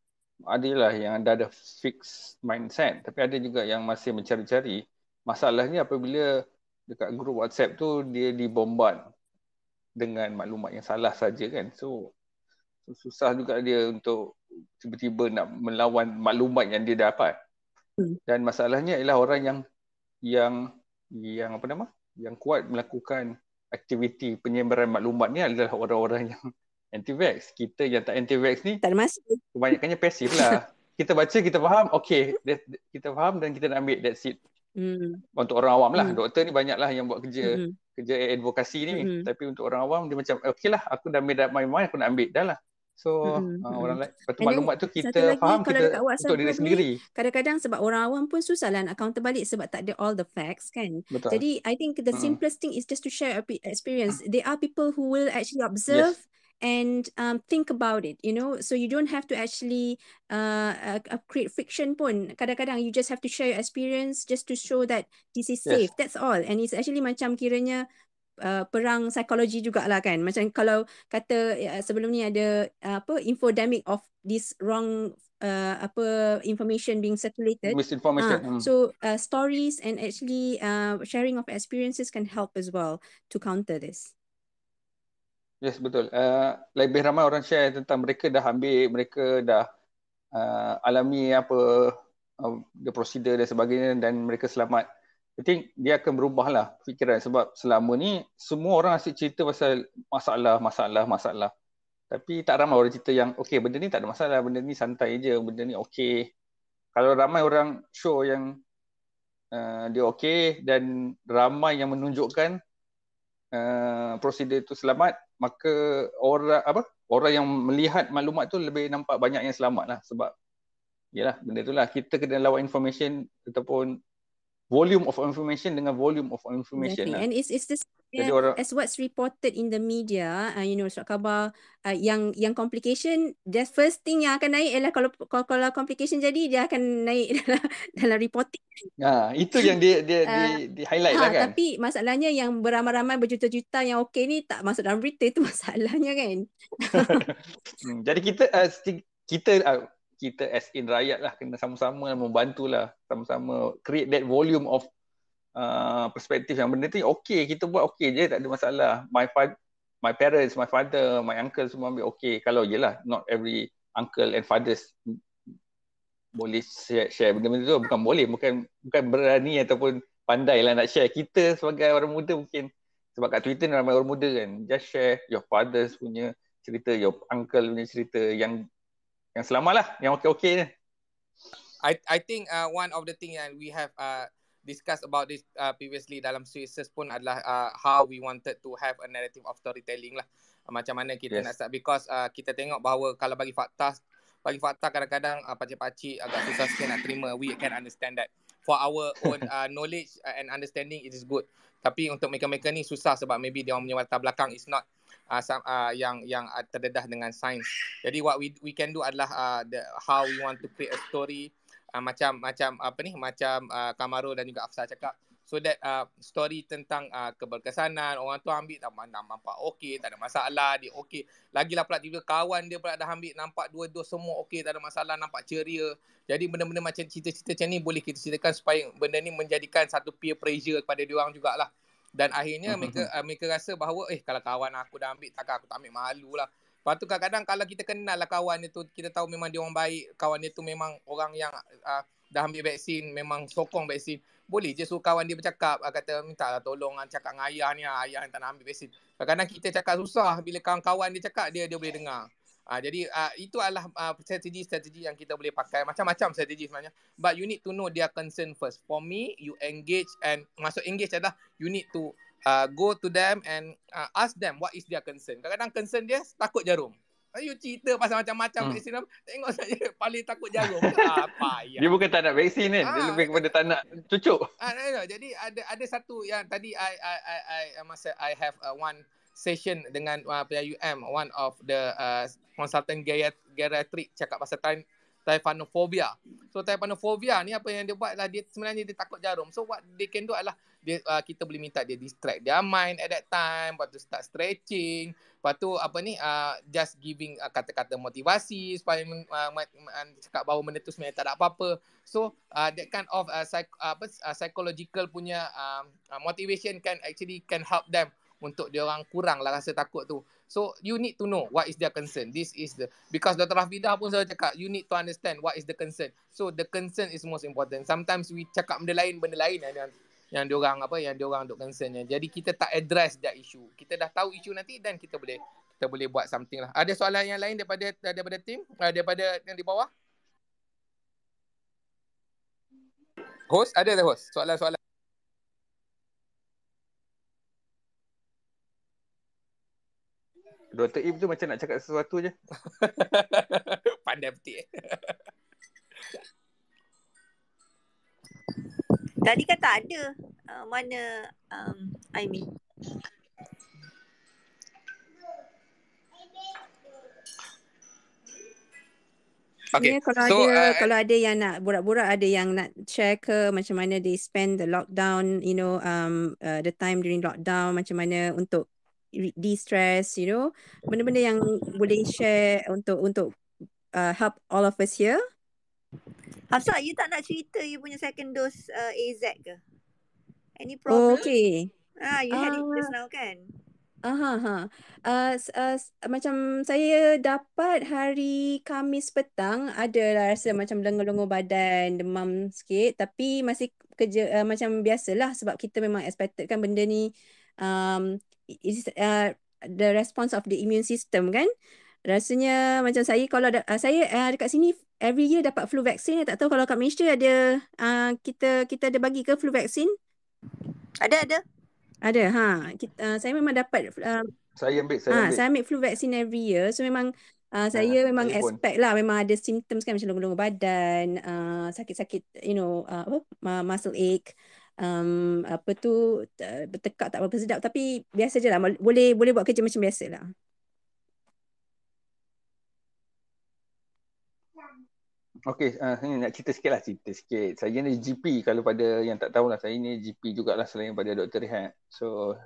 Speaker 1: adalah yang ada fixed mindset, tapi ada juga yang masih mencari-cari. Masalahnya apabila dekat grup WhatsApp tu dia dibombard dengan maklumat yang salah saja kan. So susah juga dia untuk tiba-tiba nak melawan maklumat yang dia dapat. Dan masalahnya ialah orang yang kuat melakukan aktiviti penyebaran maklumat ni adalah orang-orang yang anti-vax. Kita yang tak anti-vax ni
Speaker 3: tak ada masa,
Speaker 1: kebanyakannya pasif lah. Kita baca, kita faham, okay, kita faham dan kita nak ambil, that's it. Untuk orang awam lah, doktor ni banyak lah yang buat kerja advokasi ni, tapi untuk orang awam dia macam okay lah, aku dah ambil main-main, aku nak ambil dah lah. So orang lain, lepas tu maklumat tu kita faham, kita untuk diri sendiri.
Speaker 3: Kadang-kadang sebab orang awam pun susah lah nak counter balik sebab tak ada all the facts kan.
Speaker 1: Betul.
Speaker 3: Jadi I think the simplest thing is just to share experience. There are people who will actually observe and think about it, so you don't have to actually create friction pun. Kadang-kadang you just have to share your experience just to show that this is safe. That's all. And it's actually macam kiranya perang psikologi jugalah kan. Macam kalau kata sebelum ni ada infodemic of this wrong information being circulated,
Speaker 1: misinformation.
Speaker 3: So stories and actually sharing of experiences can help as well to counter this.
Speaker 1: Yes, betul. Lebih ramai orang share tentang mereka dah ambil, mereka dah alami the procedure dan sebagainya, dan mereka selamat. I think dia akan berubahlah fikiran, sebab selama ni semua orang asyik cerita pasal masalah. Tapi tak ramai orang cerita yang okay, benda ni tak ada masalah, benda ni santai je, benda ni okay. Kalau ramai orang show yang dia okay dan ramai yang menunjukkan prosedur itu selamat, maka orang yang melihat maklumat tu lebih nampak banyak yang selamat lah. Sebab yalah, benda itulah, kita kena lawan information ataupun volume of information dengan volume of information.
Speaker 3: Exactly.
Speaker 1: Lah.
Speaker 3: And it's this
Speaker 1: Jadi orang
Speaker 3: as what's reported in the media, surat khabar yang complication, the first thing yang akan naik ialah kalau complication jadi dia akan naik dalam reporting.
Speaker 1: itu yang di highlight lah kan.
Speaker 3: Tapi masalahnya yang beramai-ramai berjuta-juta yang okey ni tak masuk dalam berita, itu masalahnya kan.
Speaker 1: Jadi kita as in rakyat lah kena sama-sama membantulah, sama-sama create that volume of perspektif yang benda tu okey, kita buat okey je, tak ada masalah. My parents, my father, my uncle semua ambil okey. Kalau yelah not every uncle and fathers boleh share benda-benda tu, bukan berani ataupun pandai lah nak share. Kita sebagai orang muda mungkin, sebab kat Twitter ni ramai orang muda kan, just share your fathers punya cerita, your uncle punya cerita yang selamat lah, yang okey-okey je.
Speaker 2: I think one of the thing yang we have discussed about this previously dalam Spaces pun adalah how we wanted to have a narrative of storytelling lah. Macam mana kita nak start, because kita tengok bahawa kalau bagi fakta kadang-kadang pakcik-pakcik agak susah sikit nak terima. We can understand that. For our own knowledge and understanding, it is good. Tapi untuk mereka-mereka ni susah sebab maybe dia orang punya latar belakang is not yang terdedah dengan sains. Jadi what we can do adalah how we want to create a story, macam Kamaru dan juga Afsah cakap, so that story tentang keberkesanan, orang tu ambil nampak okey, tak ada masalah, dia okey. Lagilah pula tiba kawan dia pula dah ambil, nampak dua-dua semua okey, tak ada masalah, nampak ceria. Jadi benda-benda macam cerita-cerita macam ni boleh kita ceritakan supaya benda ni menjadikan satu peer pressure kepada diorang jugalah. Dan akhirnya mereka rasa bahawa kalau kawan aku dah ambil, takkan aku tak ambil, malu lah. Lepas tu kadang-kadang kalau kita kenal lah kawan dia tu, kita tahu memang dia orang baik, kawan dia tu memang orang yang dah ambil vaksin, memang sokong vaksin, boleh je suruh kawan dia bercakap, kata minta lah tolong cakap dengan ayah ni, ayah yang tak nak ambil vaksin. Kadang-kadang kita cakap susah, bila kawan-kawan dia cakap, dia boleh dengar. Jadi itu adalah strategi yang kita boleh pakai, macam-macam strategi sebenarnya, but you need to know their concern first. For me, you engage, and maksud engage adalah you need to go to them and ask them what is their concern. Kadang-kadang concern dia takut jarum. You cerita pasal macam-macam vaksin, tengok saja paling takut jarum. Apa ya?
Speaker 1: Dia bukan tak nak vaksin kan, dia lebih kepada tak nak cucuk.
Speaker 2: Jadi ada satu yang tadi I have one session dengan PIUM, one of the consultant geriatric cakap pasal tympanophobia. So tympanophobia ni apa yang dia buat lah, dia sebenarnya dia takut jarum. So what they can do adalah kita boleh minta dia distract their mind at that time, lepas tu start stretching, lepas tu just giving kata-kata motivasi supaya cakap bahawa benda tu sebenarnya tak ada apa-apa. So that kind of psychological punya motivation can help them untuk dia orang kurang lah rasa takut tu. So you need to know what is their concern. This is because Dr. Rafidah pun selalu cakap, you need to understand what is the concern. So the concern is most important. Sometimes we cakap benda lain yang dia orang duk concern. Jadi kita tak address that issue. Kita dah tahu isu nanti dan kita boleh buat something lah. Ada soalan yang lain daripada tim, daripada yang di bawah? Host, ada host? Soalan-soalan.
Speaker 1: Dr. Im tu macam nak cakap sesuatu je.
Speaker 2: Pandai betul.
Speaker 4: Tadi kan tak ada. Mana Aimi?
Speaker 3: Okay. Kalau ada yang nak borak-borak, ada yang nak share ke macam mana they spend the lockdown, the time during lockdown, macam mana untuk de-stress, benda-benda yang boleh share untuk help all of us here.
Speaker 4: Hafsah, you tak nak cerita you punya second dose AZ ke? Any problem?
Speaker 3: Okay.
Speaker 4: You had it just now kan?
Speaker 3: Macam saya dapat hari Khamis petang, ada rasa macam lengur-lengur badan, demam sikit, tapi masih kerja macam biasalah sebab kita memang expected kan benda ni the response of the immune system kan. Rasanya macam saya kalau saya dekat sini every year dapat flu vaccine. Tak tahu kalau kat Malaysia ada kita ada bagi ke flu vaccine?
Speaker 4: Ada.
Speaker 3: Saya memang dapat
Speaker 1: saya ambil.
Speaker 3: Saya ambil flu vaccine every year. So memang saya memang expect lah, memang ada symptoms kan macam lengur-lengur badan, sakit-sakit muscle ache. apa tu bertekak tak berapa sedap, tapi biasa je lah, boleh buat kerja macam biasa lah.
Speaker 1: Okey, saya nak cerita sikit. Saya ni GP, kalau pada yang tak tahulah, saya ni GP jugalah selain pada Dr. Rehat. So,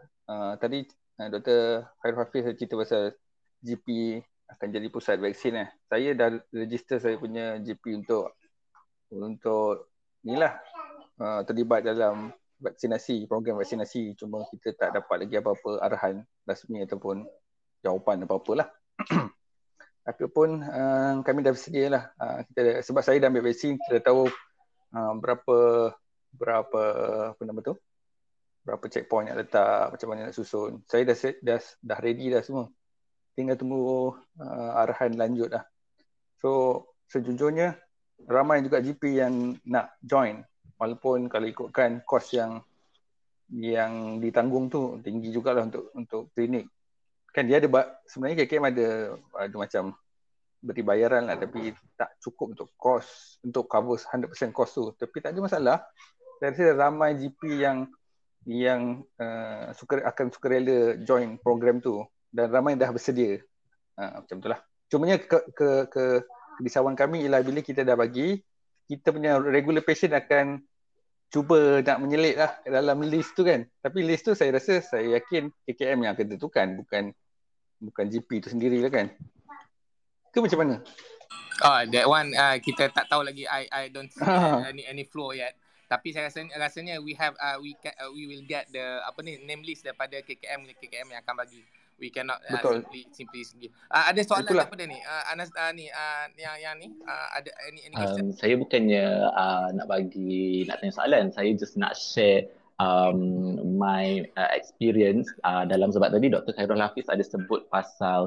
Speaker 1: tadi Dr. Khairul Hafiz cerita pasal GP akan jadi pusat vaksin. Saya dah register saya punya GP untuk inilah terlibat dalam vaksinasi, program vaksinasi. Cuma kita tak dapat lagi apa-apa arahan rasmi ataupun jawapan apa-apalah. Tapi pun kami dah bersedia lah. Sebab saya dah ambil vaksin, kita tahu berapa apa nama tu? Berapa checkpoint nak letak, macam mana nak susun. Saya dah ready dah semua. Tinggal tunggu arahan lanjut lah. So sejujurnya ramai juga GP yang nak join, walaupun kalau ikutkan kos yang ditanggung tu tinggi jugalah untuk klinik. Kan dia ada, sebenarnya KKM ada macam beri bayaran lah, tapi tak cukup untuk kos, untuk cover 100% kos tu. Tapi tak ada masalah. Saya rasa ramai GP yang akan sukarela join program tu, dan ramai dah bersedia. Macam itulah. Cumanya kerisauan kami ialah bila kita dah bagi, kita punya regular patient akan cuba nak menyelit lah dalam list tu kan. Tapi list tu saya yakin KKM yang akan tentukan, bukan GP tu sendirilah kan. Ke macam mana?
Speaker 2: That one kita tak tahu lagi. I don't see any flow yet. Tapi saya rasanya we will get the name list daripada KKM yang akan bagi. We cannot simply give. Ada soalan daripada ni Anas yang ni ada any question?
Speaker 7: Saya bukannya nak tanya soalan, saya just nak share my experience dalam, sebab tadi Dr. Khairul Hafiz ada sebut pasal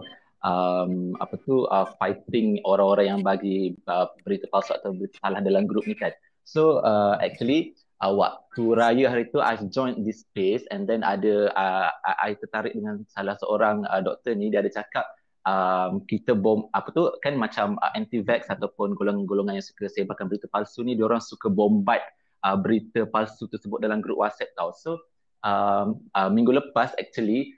Speaker 7: fighting orang-orang yang bagi berita palsu atau berita salah dalam grup ni kan. So actually waktu raya hari tu I joined this space, and then ada I tertarik dengan salah seorang doktor ni. Dia ada cakap kita kan macam anti-vax ataupun golongan-golongan yang suka sebarkan berita palsu ni, diorang suka bombard berita palsu tersebut dalam grup WhatsApp tau. So minggu lepas actually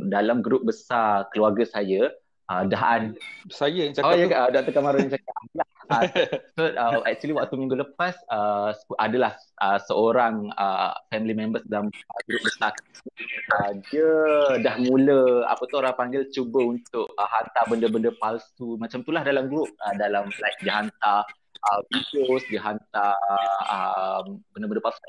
Speaker 7: dalam grup besar keluarga saya
Speaker 1: saya yang cakap
Speaker 7: Dr. Kamarul yang cakap. So actually waktu minggu lepas adalah seorang family members dalam grup besar, dia dah mula orang panggil cuba untuk hantar benda-benda palsu macam itulah dalam grup, dalam like dia hantar videos, dia hantar benda-benda palsu.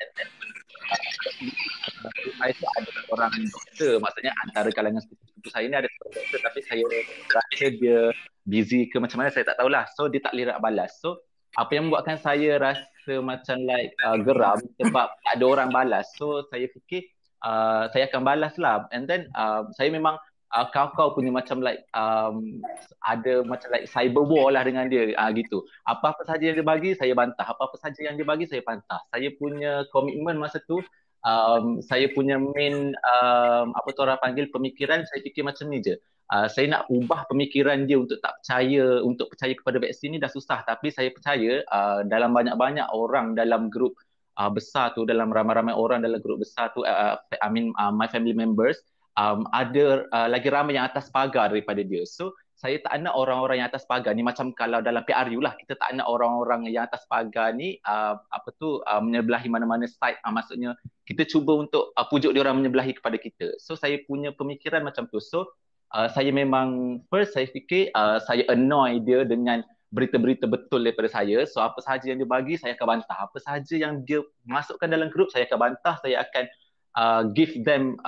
Speaker 7: Saya tu ada orang doktor, maksudnya antara kalangan sepupu saya ni ada seorang doktor, tapi saya rasa dia busy ke macam mana saya tak tahulah. So dia tak lirat balas. So apa yang membuatkan saya rasa macam like geram sebab tak ada orang balas. So saya fikir saya akan balas lah. And then saya memang kau punya macam like ada macam like cyber war lah dengan dia gitu. Apa-apa saja yang dia bagi saya bantah, apa-apa saja yang dia bagi saya bantah. Saya punya komitmen masa tu, saya punya main orang panggil pemikiran, saya fikir macam ni je. Saya nak ubah pemikiran dia untuk percaya kepada vaksin ni dah susah, tapi saya percaya dalam banyak-banyak orang dalam grup besar tu, dalam ramai-ramai orang dalam grup besar tu, my family members, ada lagi ramai yang atas pagar daripada dia. So saya tak nak orang-orang yang atas pagar ni, macam kalau dalam PRU lah, kita tak nak orang-orang yang atas pagar ni menyebelahi mana-mana side. Maksudnya kita cuba untuk pujuk dia orang menyebelahi kepada kita. So saya punya pemikiran macam tu. So saya memang first saya fikir saya annoy dia dengan berita-berita betul daripada saya. So apa sahaja yang dia bagi saya akan bantah. Apa sahaja yang dia masukkan dalam grup saya akan bantah. Saya akan give them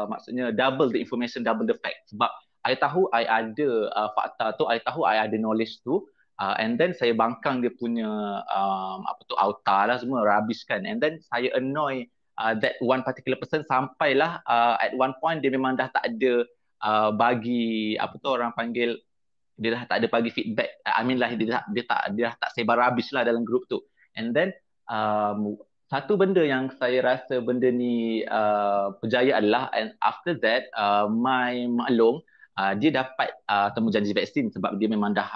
Speaker 7: maksudnya double the information, double the fact. Sebab I tahu I ada fakta tu, I tahu I ada knowledge tu, and then saya bangkang dia punya auta lah, semua rubbish kan. And then saya annoy that one particular person sampailah at one point dia memang dah tak ada bagi orang panggil, dia dah tak ada bagi feedback. I mean lah dia dah tak sebar rubbish lah dalam grup tu. And then satu benda yang saya rasa benda ni berjaya adalah, and after that my maklum dia dapat temu janji vaksin sebab dia memang dah